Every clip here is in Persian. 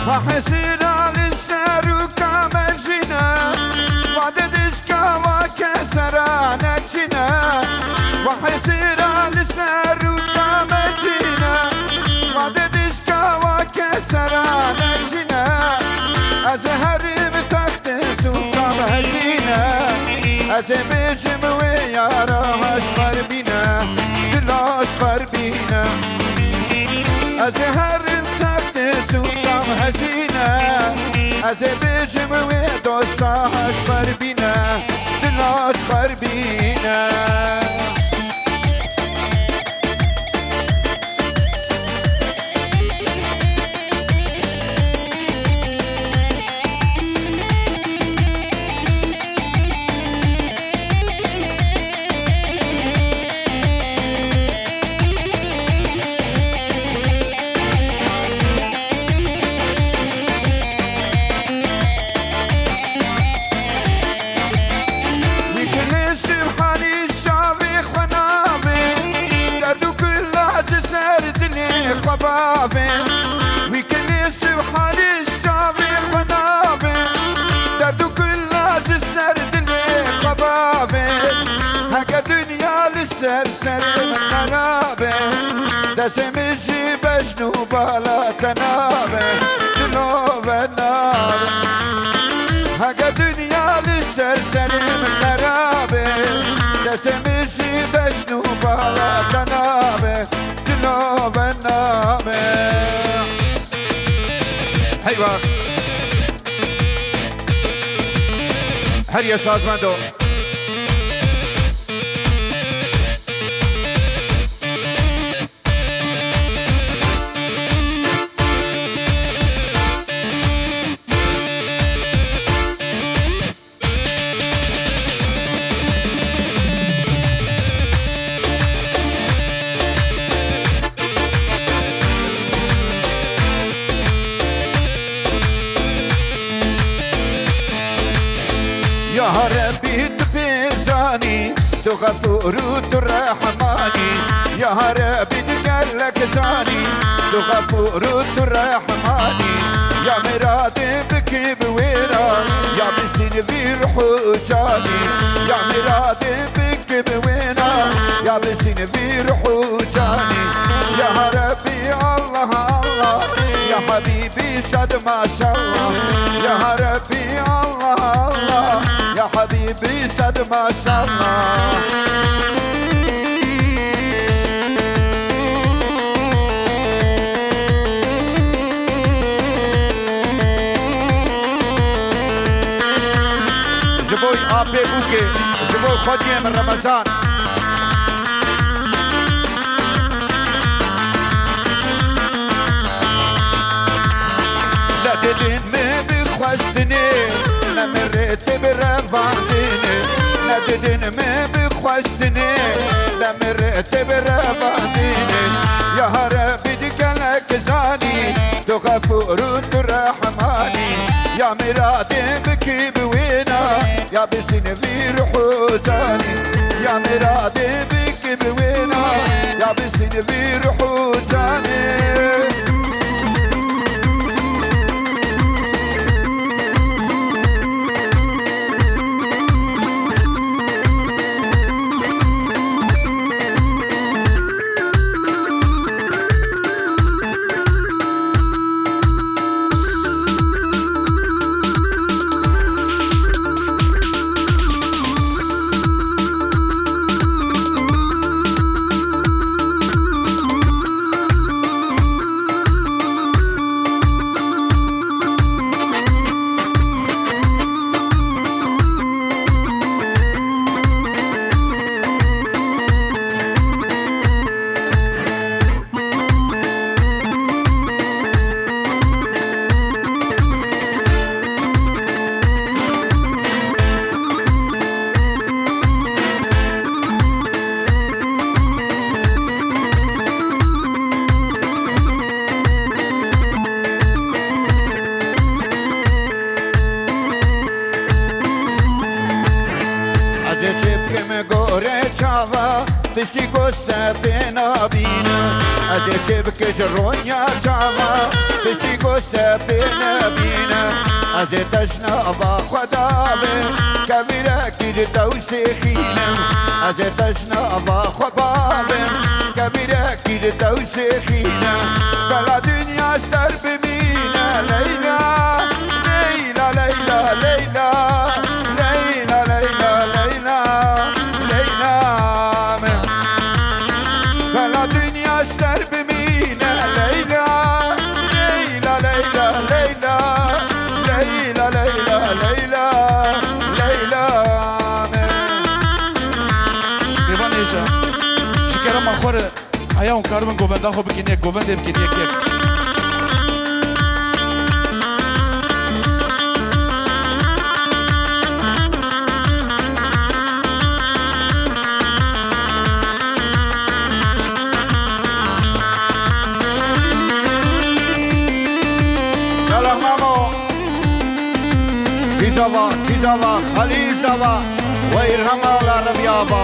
وحسينا للساروك مجينا وعددش وكسرا نجينا وحسينا للساروك مجينا وعددش وكسرا نجينا أزهر بتخت سوق مجينا أتبجم ويارا أشفر بينا دل أشفر بينا أزهر بتخت سوق مجينا أتبجم ويدوستا أشفر بينا دل أشفر بينا ويكن سبحان الشافي خنابي دردو كل جسر دني خبابي هكا دنيا للسرسر خرابي دسمشي بشنو بالا تنابي دلو بنابي هكا دنيا للسرسر خرابي دسمشي بشنو بالا تنابي دلو بنابي حيوة هريا سازماندو يا ربي تفيزاني تغفور الرحماني يا ربي تقلك زاني تغفور الرحماني يا مرادي بك بويرا يا بسين في رحوجاني يا مرادي بك بويرا يا بسين في رحوجاني يا ربي الله الله يا حبيبي صد ما شاء الله يا ربي الله الله يا حبيبي صد ما شاء الله جبوي آبي بوكي جبوي خدية من رمضان لا تدين ما بخوشتني لا مريت برفعتني لا تدين ما بخوشتني لا مريت برفعتني يا ربي دقلك زاني تغفور الرحماني يا مرادي بكي بوينا يا بسين في رحوتاني يا مرادي بكي بوينا يا بسين في رحوتاني تشتي قوستا بينا بينا أجي شبك جرونيا جاما تشتي دوست بینبینه از تشنابا خدا به کبیره کیر دوست خینم از تشنابا خدا به کبیره کیر دوست خینم بلا دنیا سر ببینه لیلا لیلا لیلا لیلا لیلا لیلا لیلا لیلا بلا دنیا سر ببینه لیلا لیلا لیلا لیلا لیلا لیلا لیلا لیلا ایوان ایجا شکرم آخور آیا اون کارمون گوونده خو بکنیه گوونده بکنیه که Kizava, Khalizava, Wairhamala Rabiaba.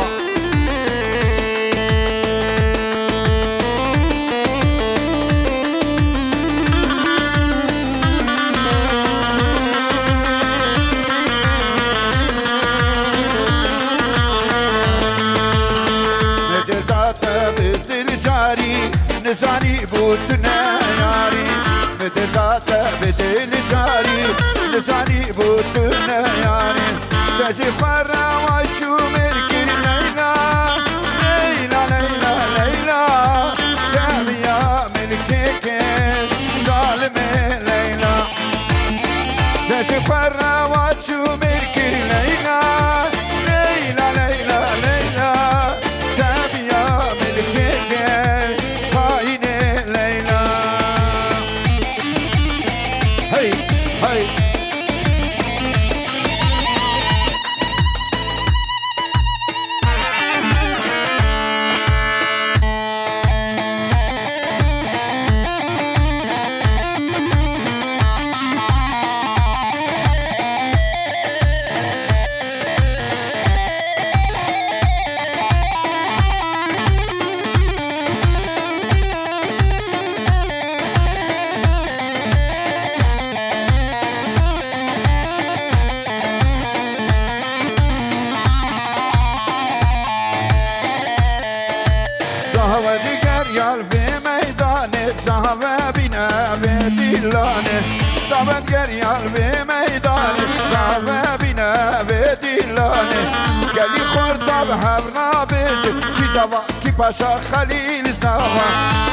Mededata bidir cari, nizani butne yari. Mededata bidir cari, nizani butne yari. Tezi farra wa shumir kir Leyla, Leyla, Leyla, Leyla. Tabiya milkeke zalime Leyla. Tezi farra wa shumir kir Leyla, Leyla, Leyla, Leyla. Tabiya milkeke haine Leyla. Hey, hey. Zahve diger yar ve meydane Zahve bine ve dillane Zahve diger yar ve meydane Zahve bine ve dillane Geli khortab havna bizi Ki zava ki paşa Khalil zava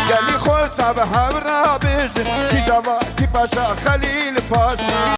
Geli khortab havna bizi Ki zava ki paşa Khalil paşa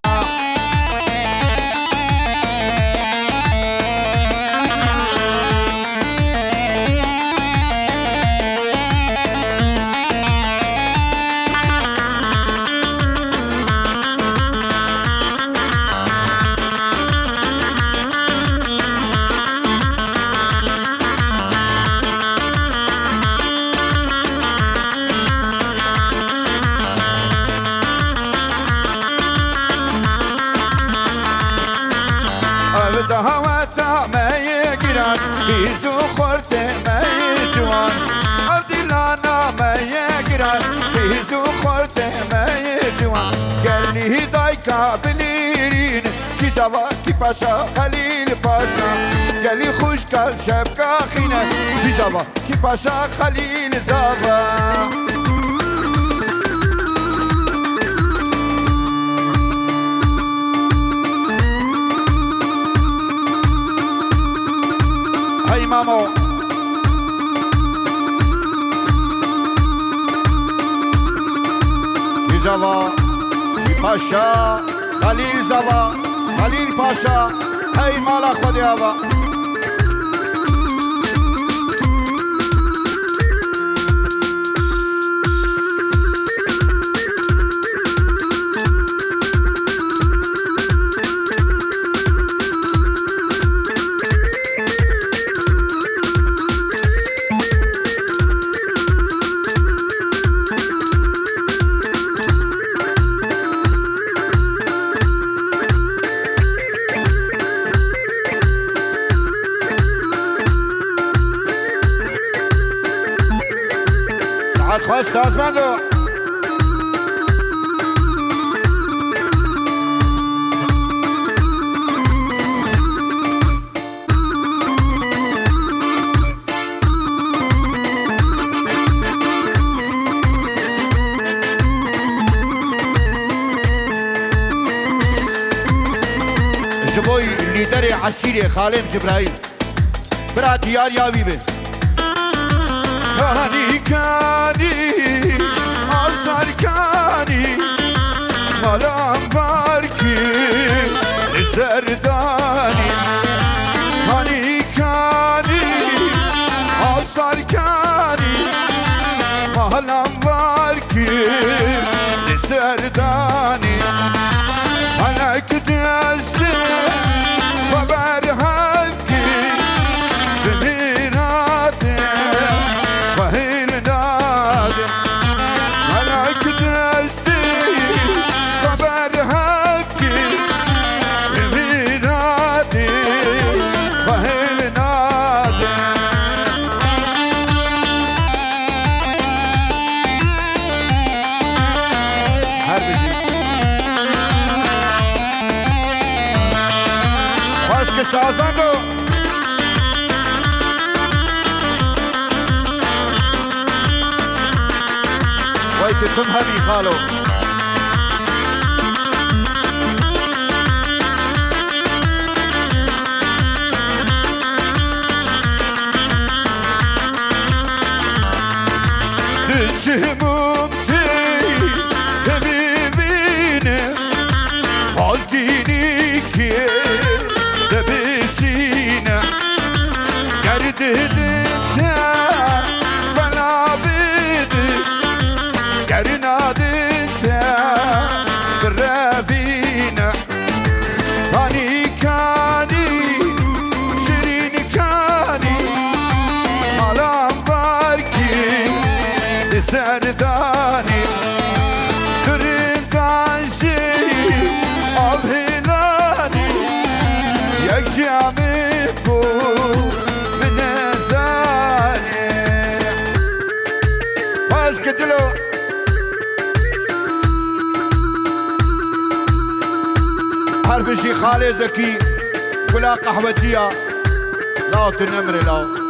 دهوتا مي گران بیزو خورده مي جوان عبداللانا مي گران بیزو خورده مي جوان گلی دایکا بلیرین کی زوا کی پاشا خلیل پاشا گلی خوش کل شب کا خینه کی زوا کی پاشا خلیل زوا Mamo Zava Paşa Halil Zava Halil Paşa Hey mala Khodiava خواست سازمندو جبوي ليدر عشيري خالم جبرائيل برا ديار ياوي بي كاني كاني أصار كاني ملام باركي لسرداني كاني كاني أصار كاني ملام باركي لسرداني أنا كنت أزدي وبرهنكي بميراتي وهيرناتي أنا كنت أزدي وبرهنكي بميراتي وهيرناتي هربجي que sazando ويت تنهبي خالو دشمومتي تبيبيني عزقيني كي دبسينا قردت بلا بيدي قرنادت برابينا كاني كاني شيرين كاني ملام باركي لسرداني ترندان شي أبهلاني يجعمي بو من زاني باش قتلو حرف شي خالي زكي كلها قهوتية لا تنمري لا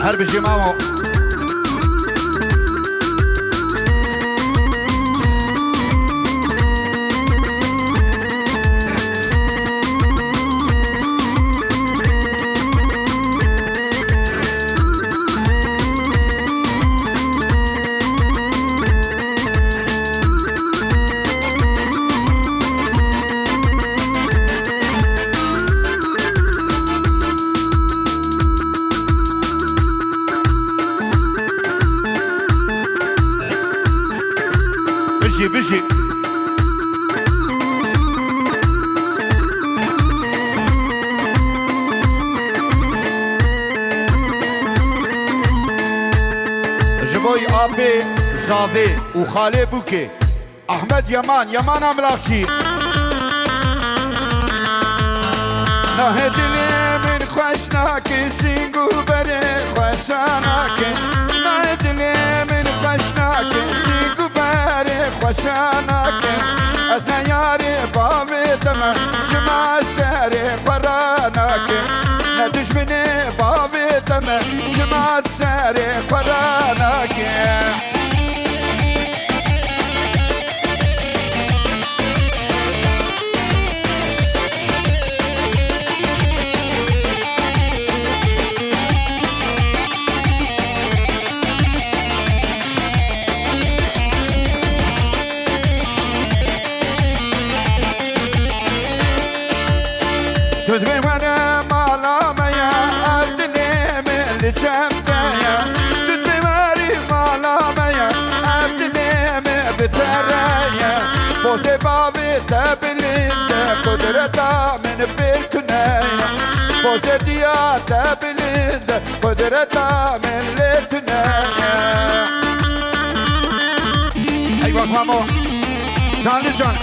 هرب الجمامو بشي بشي جبوي آبي زاوي وخالي بوكي أحمد يمان أملاكشي نهدلي من خوشناكي سينغو بري خوشاناكي نهدلي من خوشناكي سينغو بري خوشاناكي أزنا ياري بامي تما جمع ساري قراناكي ندشمني بامي تما جمع ساري قراناكي تدري وانا مالاميا أردني من الجمدايا تدري واري مالاميا أردني من بترايا بوزي بابي تابلين قدرتا من بالكنايا بوزي ديا تابلين قدرتا من لتنايا أيوة مامو جان جان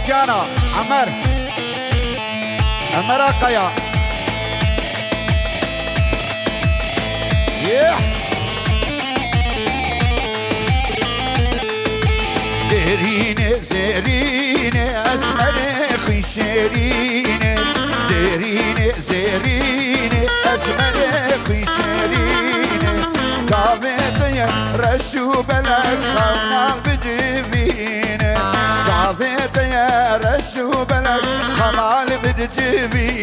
قارديانا عمر قيا زيريني أسمر خيشيريني زيريني أسمر خيشيريني تعبتي رشو بلك خمال بجيبيني تعبتي رشو بلك خمال بجيبيني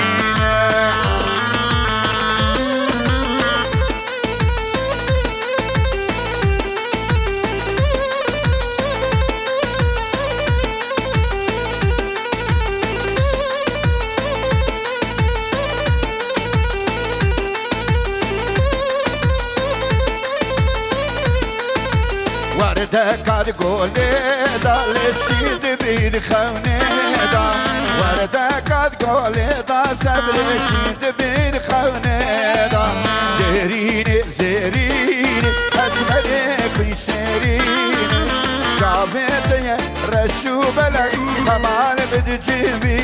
وردك تقول دا للشيد بيد خوني دا وردك تقول دا سبر الشيد بيد خوني دا زيريني أسمري خيسيريني شافيتي رشو بلك خمال بتجيبيني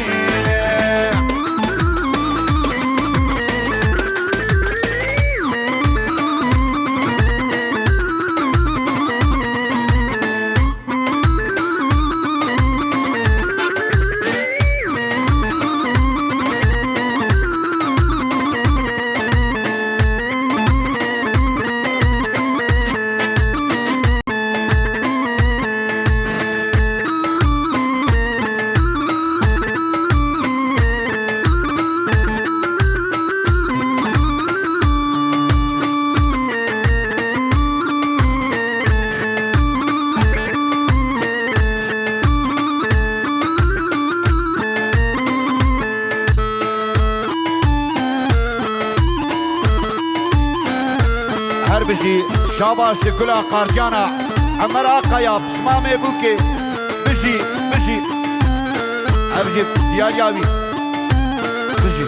بجي شاباش كلها قارديانا عمر قيا بسمامي بوكي بجي ابجي ديالياوي بجي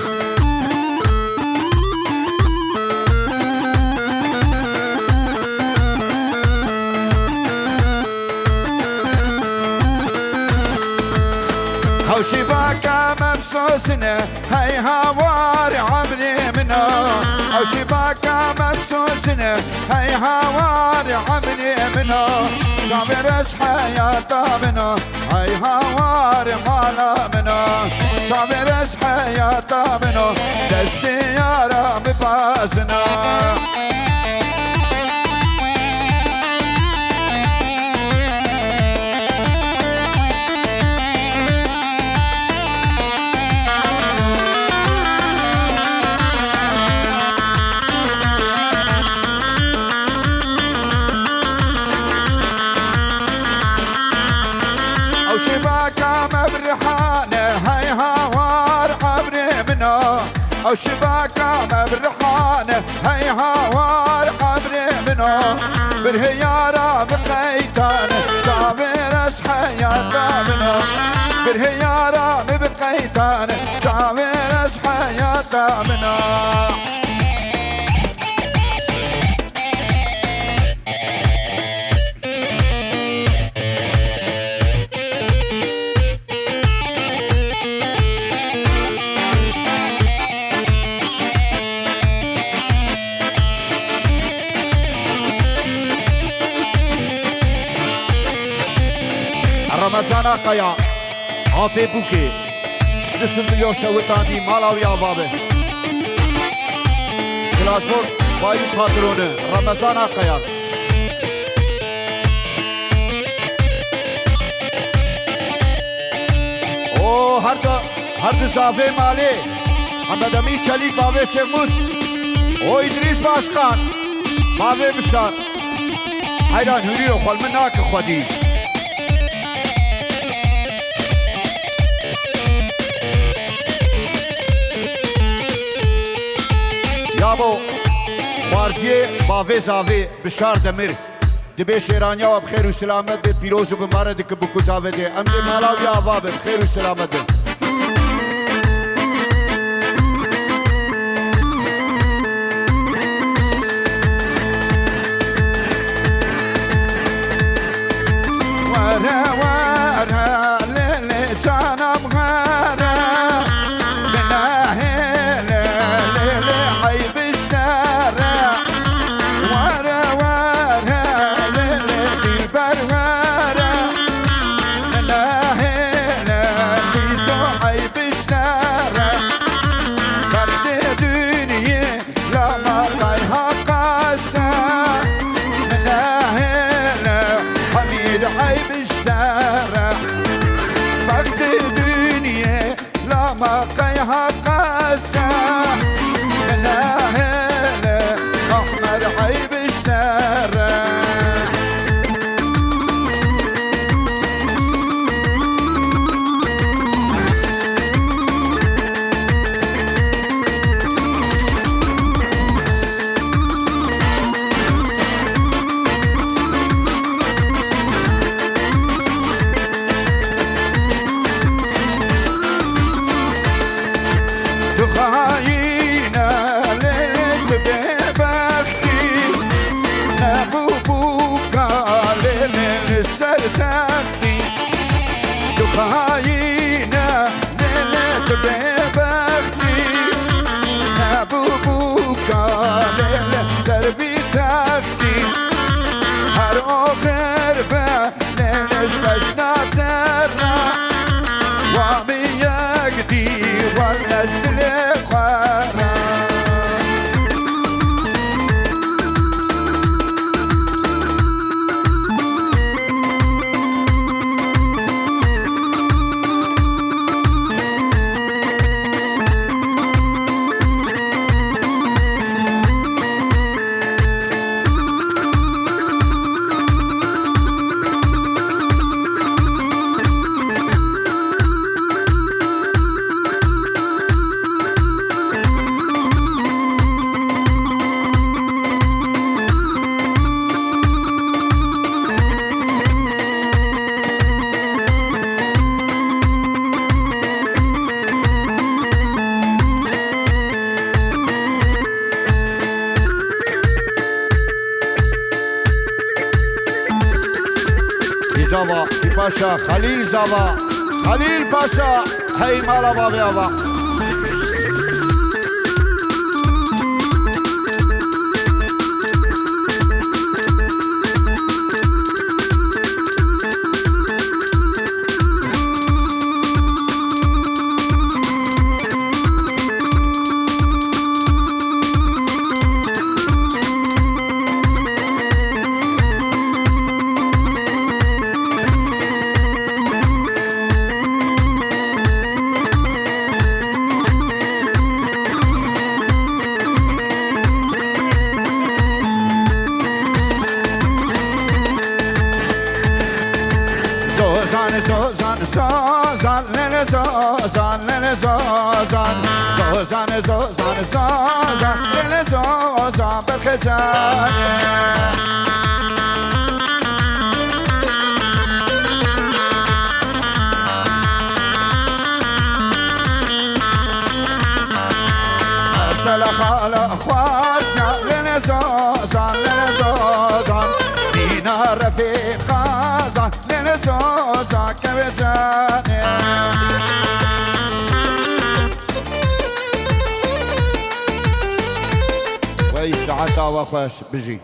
هاو شباكة مبسوسنا هاي هوار عمري منا هاو شباكة مبسوسنا هاي هوار عمري منا شعبر حياتا منا هاي هوار مالا منا شعبر حياتا منا دستي يا رب بازنا أو شباكة مبرحانة هاي هوار عبري منو بالهيارة بقيتانة تعبير حياتا منو بالهيارة بقيتانة تعبير حياتا منو رمضان قيا عاطي بوكي جسم مليون شوتان دي مالاوي بابه سلاسبور باي باترونه رمضان قيا او هرد زافي مالي محمد امين چلی بابه شیخ موس او ادریس باشقان بابه بشار حیران هوری رو خال من ناک خودی یابو خوارزیه باوه زاوه بشار دمر دبی شیرانیا و بخیر و سلامت ده پیروز و بماره ده که بکو زاوه ده امد مالاوی آبا به بخیر و سلامت ده وره وره لیلی زوا باشا خليل زوا خليل باشا هي مالا بابي أبا Zozan, zozan, lele zozan, lele zozan Zozan, zozan, zozan, lele zozan Berkezan Sela khala khwasna lele zozan, lele zozan Nina rafiqa zan زوزا كبجاني وي ساعتها وخوش بجي